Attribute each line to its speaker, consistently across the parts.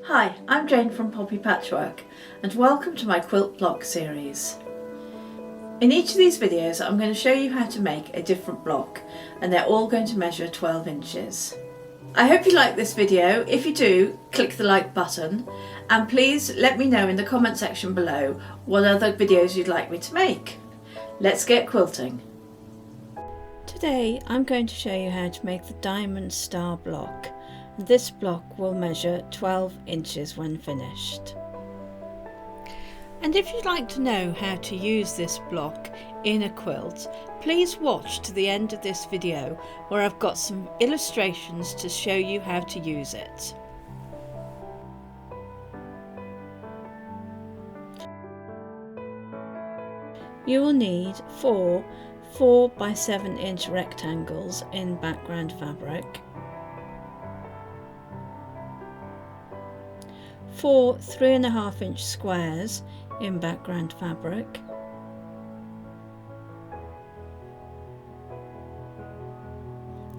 Speaker 1: Hi, I'm Jayne from Poppy Patchwork and welcome to my quilt block series. In each of these videos I'm going to show you how to make a different block and they're all going to measure 12 inches. I hope you like this video. If you do, click the like button and please let me know in the comment section below what other videos you'd like me to make. Let's get quilting. Today I'm going to show you how to make the diamond star block. This block will measure 12 inches when finished. And if you'd like to know how to use this block in a quilt, please watch to the end of this video where I've got some illustrations to show you how to use it. You will need four 4 by 7 inch rectangles in background fabric, 4 3.5 inch squares in background fabric,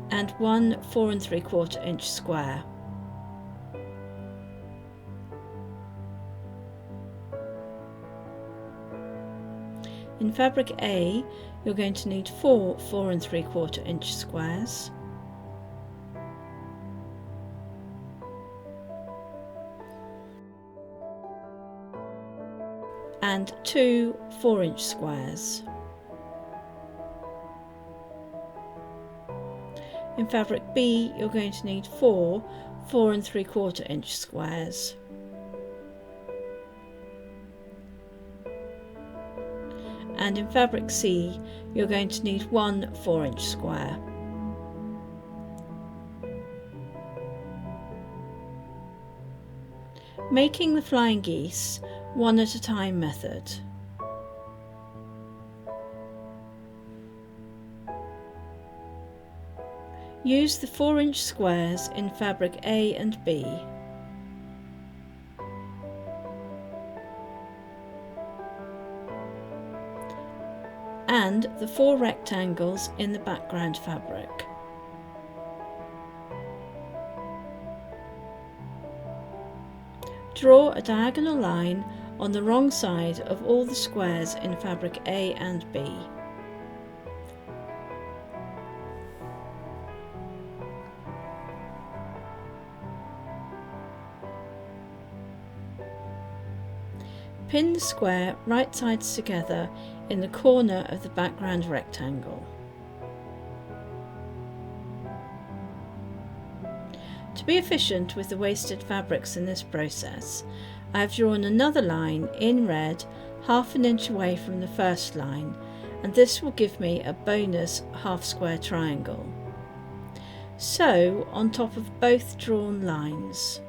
Speaker 1: and 1 4 3/4 inch square. In fabric A, you're going to need 4 4 3/4 inch squares, and 2 4 inch squares. In fabric B, you're going to need 4 4 3/4 inch squares. And in fabric C, you're going to need 1 4 inch square. Making the flying geese one at a time method. Use the 4 inch squares in fabric A and B. And the 4 rectangles in the background fabric. Draw a diagonal line on the wrong side of all the squares in fabric A and B. Pin the square right sides together in the corner of the background rectangle. To be efficient with the wasted fabrics in this process, I have drawn another line in red 1/2 inch away from the first line, and this will give me a bonus half square triangle. Sew on top of both drawn lines.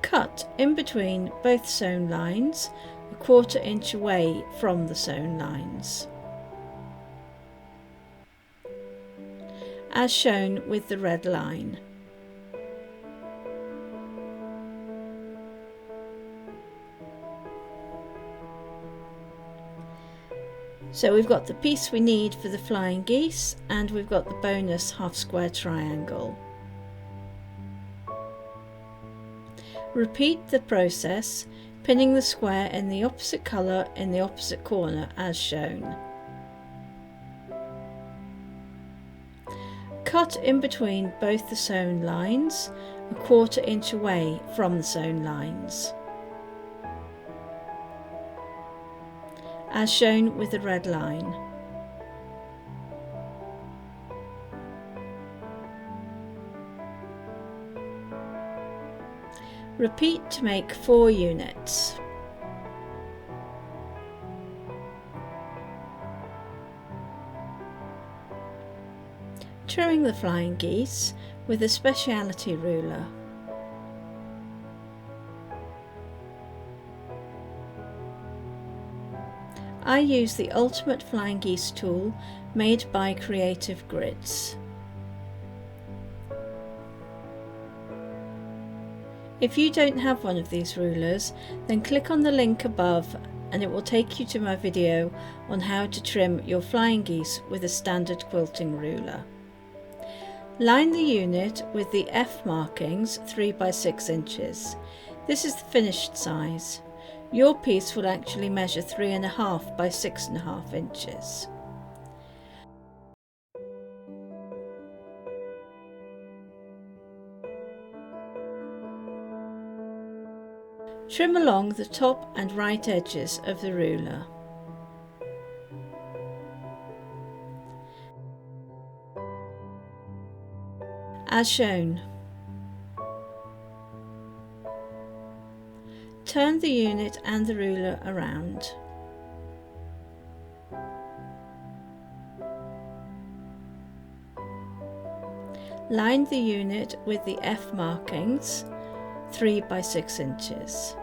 Speaker 1: Cut in between both sewn lines, 1/4 inch away from the sewn lines, as shown with the red line. So we've got the piece we need for the flying geese and we've got the bonus half square triangle. Repeat the process, pinning the square in the opposite colour in the opposite corner as shown. Cut in between both the sewn lines, 1/4 inch away from the sewn lines, as shown with the red line. Repeat to make 4 units. Trimming the flying geese with a speciality ruler. I use the Ultimate Flying Geese tool made by Creative Grids. If you don't have one of these rulers, then click on the link above and it will take you to my video on how to trim your flying geese with a standard quilting ruler. Line the unit with the F markings 3 by 6 inches. This is the finished size. Your piece will actually measure 3.5 by 6.5 inches. Trim along the top and right edges of the ruler. As shown. Turn the unit and the ruler around. Line the unit with the F markings 3 by 6 inches.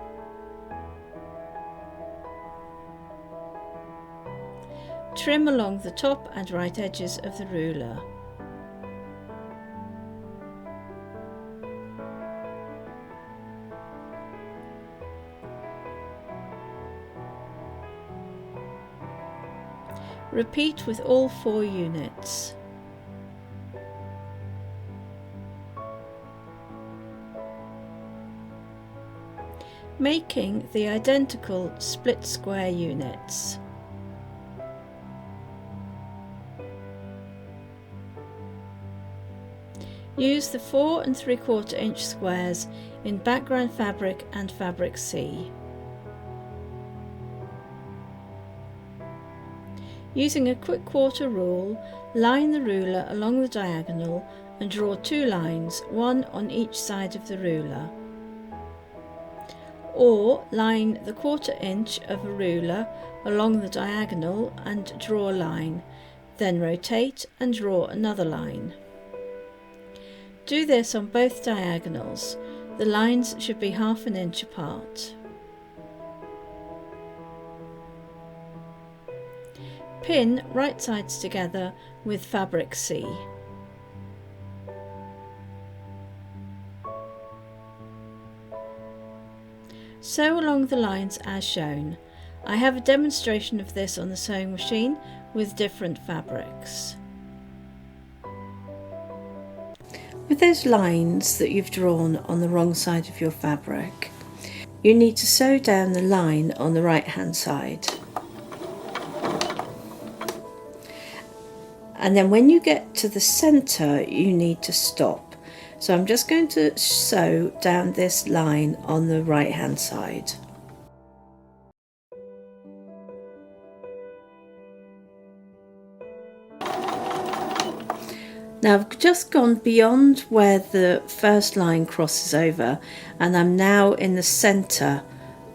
Speaker 1: Trim along the top and right edges of the ruler. Repeat with all 4 units. Making the identical split square units. Use the 4 3/4 inch squares in background fabric and fabric C. Using a quick quarter rule, line the ruler along the diagonal and draw 2 lines, one on each side of the ruler. Or line the 1/4 inch of a ruler along the diagonal and draw a line, then rotate and draw another line. Do this on both diagonals. The lines should be 1/2 inch apart. Pin right sides together with fabric C. Sew along the lines as shown. I have a demonstration of this on the sewing machine with different fabrics. With those lines that you've drawn on the wrong side of your fabric, you need to sew down the line on the right hand side. And then when you get to the centre, you need to stop. So I'm just going to sew down this line on the right hand side. Now I've just gone beyond where the first line crosses over, and I'm now in the centre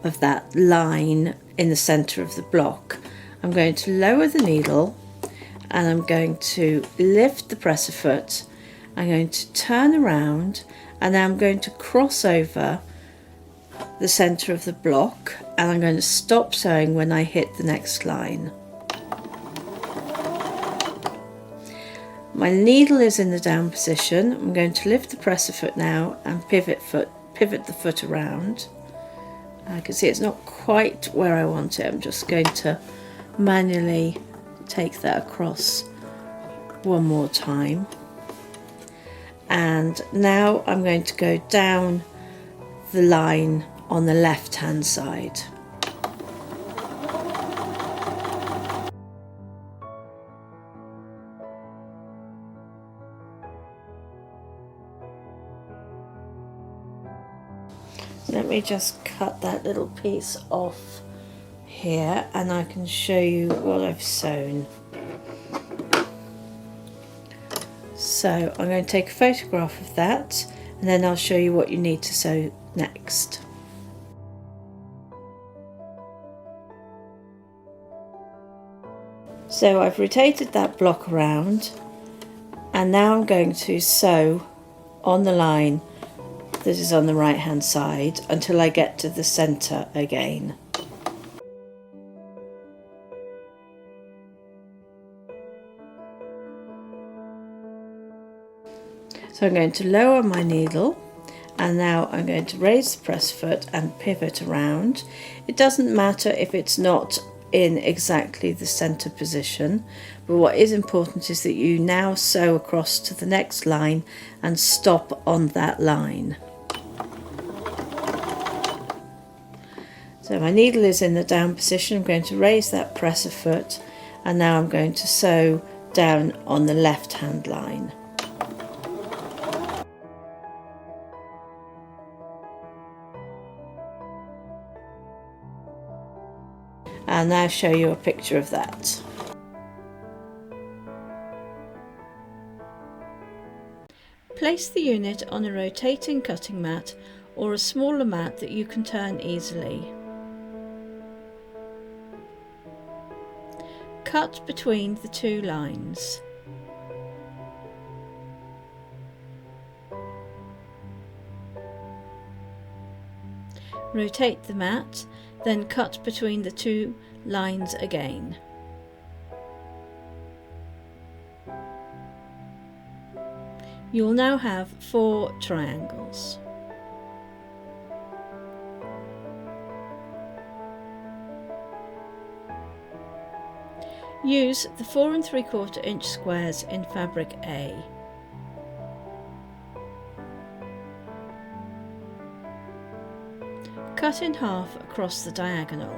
Speaker 1: of that line in the centre of the block. I'm going to lower the needle and I'm going to lift the presser foot. I'm going to turn around and now I'm going to cross over the centre of the block, and I'm going to stop sewing when I hit the next line. My needle is in the down position. I'm going to lift the presser foot now and pivot the foot around. I can see it's not quite where I want it. I'm just going to manually take that across one more time. And now I'm going to go down the line on the left hand side. Let me just cut that little piece off here and I can show you what I've sewn. So I'm going to take a photograph of that and then I'll show you what you need to sew next. So I've rotated that block around and now I'm going to sew on the line that is on the right hand side until I get to the centre again. So I'm going to lower my needle And now I'm going to raise the press foot and pivot around. It doesn't matter if it's not in exactly the center position, but what is important is that you now sew across to the next line and stop on that line. So my needle is in the down position. I'm going to raise that presser foot, and now I'm going to sew down on the left hand line. I'll now show you a picture of that. Place the unit on a rotating cutting mat or a smaller mat that you can turn easily. Cut between the two lines. Rotate the mat, then cut between the two lines again. You will now have 4 triangles. Use the 4 3/4 inch squares in fabric A. Cut in half across the diagonal.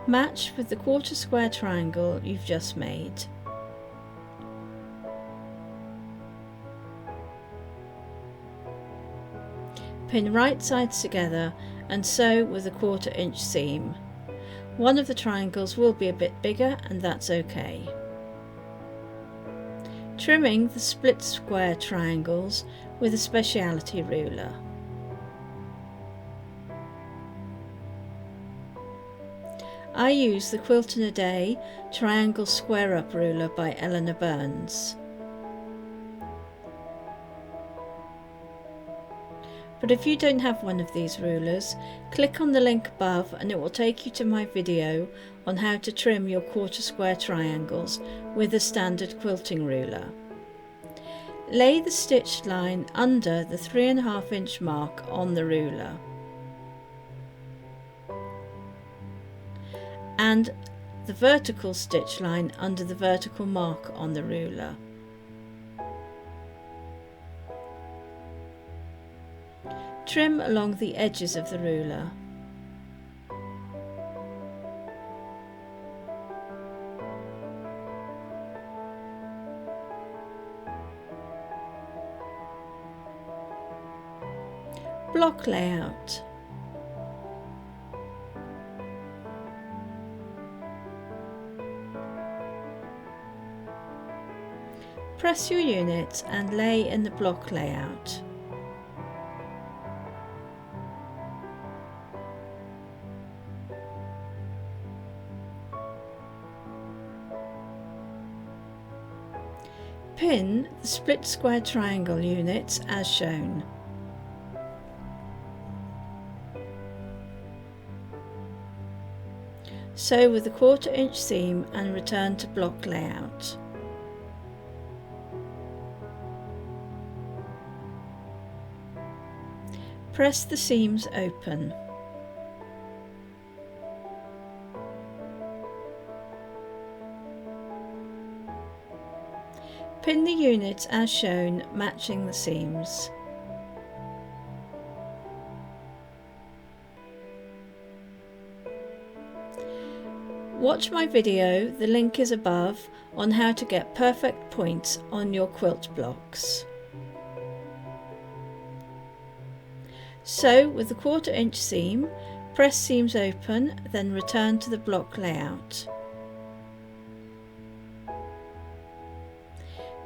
Speaker 1: Match with the 1/4 square triangle you've just made. Pin right sides together and sew with a 1/4 inch seam. One of the triangles will be a bit bigger, and that's okay. Trimming the split square triangles with a speciality ruler. I use the Quilt in a Day Triangle Square Up ruler by Eleanor Burns. But if you don't have one of these rulers, click on the link above and it will take you to my video on how to trim your 1/4 square triangles with a standard quilting ruler. Lay the stitched line under the 3.5 inch mark on the ruler, and the vertical stitch line under the vertical mark on the ruler. Trim along the edges of the ruler. Block layout. Press your unit and lay in the block layout. Pin the split square triangle units as shown. Sew with a 1/4 inch seam and return to block layout. Press the seams open. Pin the units as shown, matching the seams. Watch my video, the link is above, on how to get perfect points on your quilt blocks. Sew with the 1/4 inch seam, press seams open, then return to the block layout.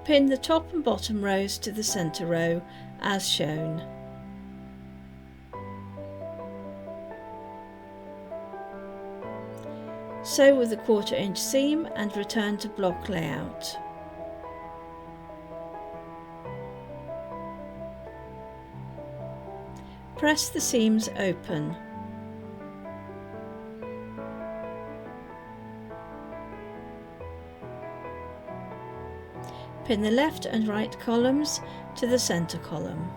Speaker 1: Pin the top and bottom rows to the centre row as shown. Sew with a 1/4 inch seam and return to block layout. Press the seams open. Pin the left and right columns to the centre column.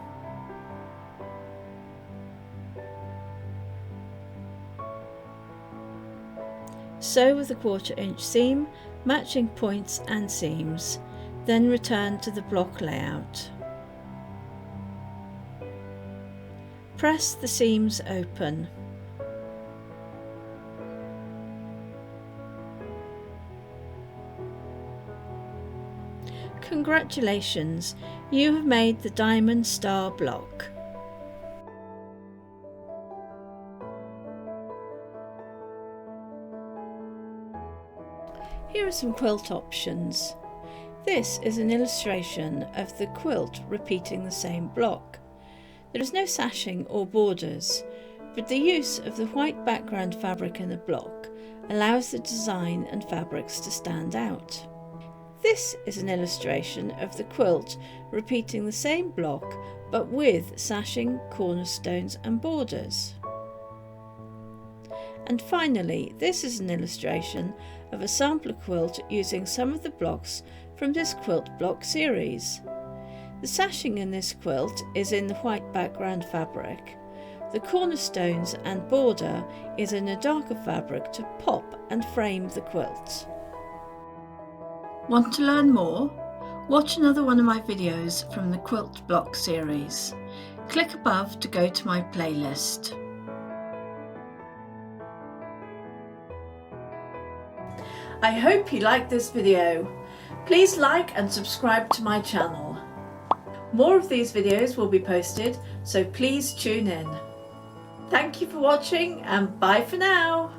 Speaker 1: Sew with a 1/4 inch seam, matching points and seams, then return to the block layout. Press the seams open. Congratulations, you have made the diamond star block. Here are some quilt options. This is an illustration of the quilt repeating the same block. There is no sashing or borders, but the use of the white background fabric in the block allows the design and fabrics to stand out. This is an illustration of the quilt repeating the same block but with sashing, cornerstones and borders. And finally, this is an illustration of a sampler quilt using some of the blocks from this quilt block series. The sashing in this quilt is in the white background fabric. The cornerstones and border is in a darker fabric to pop and frame the quilt. Want to learn more? Watch another one of my videos from the quilt block series. Click above to go to my playlist. I hope you liked this video. Please like and subscribe to my channel. More of these videos will be posted, so please tune in. Thank you for watching and bye for now.